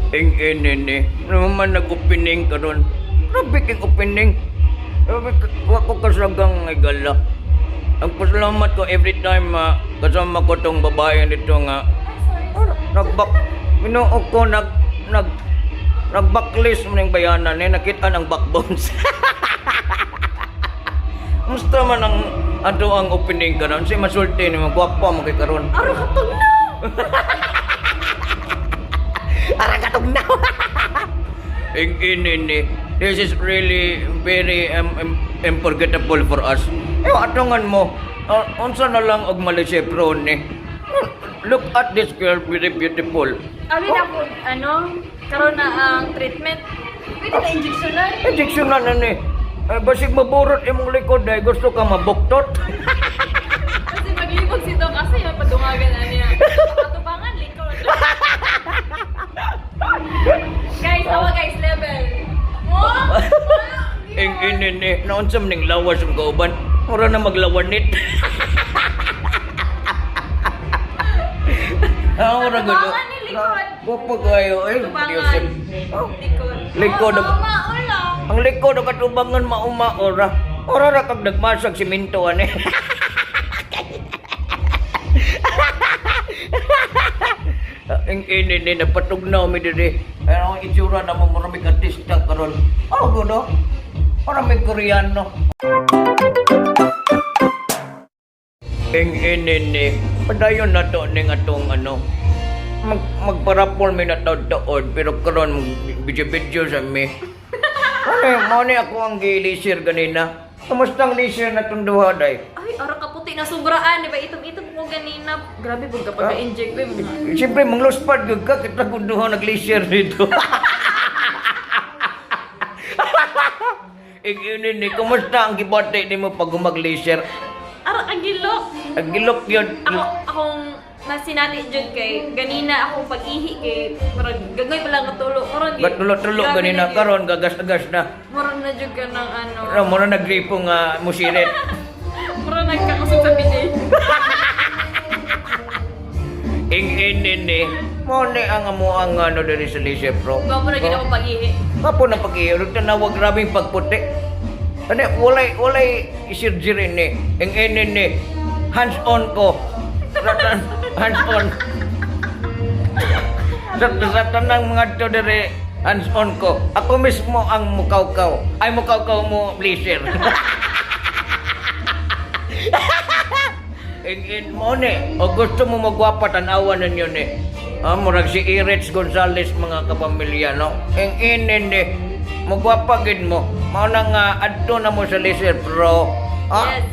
Ing naman nag-opening ka ron. Grabe kang opening. Wako kasagang nga gala. Ang pasalamat ko every time kasama ko tong babae nito nga minuo ko nagbacklist mo ng bayanan nakita ng backbones. Musta man ang ato ang opening karon si masulti ni magwapa mo kay karon. Ara katog na. Ara katog na. This is really very unforgettable for us. Atongan mo, unsa na lang og Malaysia pro ni. Look at this girl, very beautiful. Abi na po, karon na ang treatment. Pwede na injectionan. Injectionan na ni. Basig maburot imong likod ay gusto ka mabuktot. Kasi maglibog si Doc kasi yung padungagan na niya. Patubangan, likod. Guys, awa guys, level. Ing naunsam ning lawas ang kauban. Ora na maglawanit. Ora gulo. Patubangan ni likod. Gupo kayo Patubangan. Likod. Ulang. Ang likod ng katubangan mauma ora. Ora ra kag nagmasag simento ani. Ang ini napatugnaw mi diri. Ano ang itsura na mo marami artista karon. Oh gulo. Marami Koreano. Ang ini padayon na to ning atong magparapol mi na taod-taod pero karon video sa mi. Mo ni ako ang gilisir ganina. Kumusta ang lisir na itong duha, day? Ay, ara ka puti na sobraan, di ba? Itom-itom ko ganina. Grabe, huwag ka pag-inject, ba? Siyempre, mangluspad ka. Kita kung duha nag-lisir dito. Ini, kumusta ang gibate ni mo pag umag-lisir? Ara, agilok. Agilok yun. Akong nasinati dyan kay, ganina akong pag-ihi kay, parang gagay pala nga tulo. Gatulo-tulo ganina, karon gagas-agas na. Murang na dyan ka ng Mura nagripo nga musiret. Murang nagkakusog sa binay. Ini, mo ni ang ang diri sa lisir, bro. Gwapo na gina akong pag-ihi. Kapo na pag-iirot na nawag grabing pagputi. Ano, walay surgery ni. Ang ni, hands-on ko. Hands-on. Sa tanang mga to dere, hands-on ko. Ako mismo ang mukaw-kaw. Ay, mukaw-kaw mo, pleasure. Mo ni, o gusto mo magwapa, tanawan ninyo ni. Murag si Irets Gonzales mga kapamilya, no? Ang inin ni, magwapa gid mo. Mauna nga, adto na mo sa laser pro. Yes.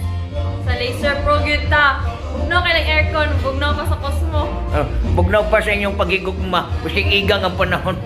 Sa laser pro gyud ta. Bugnaw kay lang aircon, bugnaw pa sa Cosmo. Bugnaw pa sa inyong pagigugma. Kusing igang ang panahon.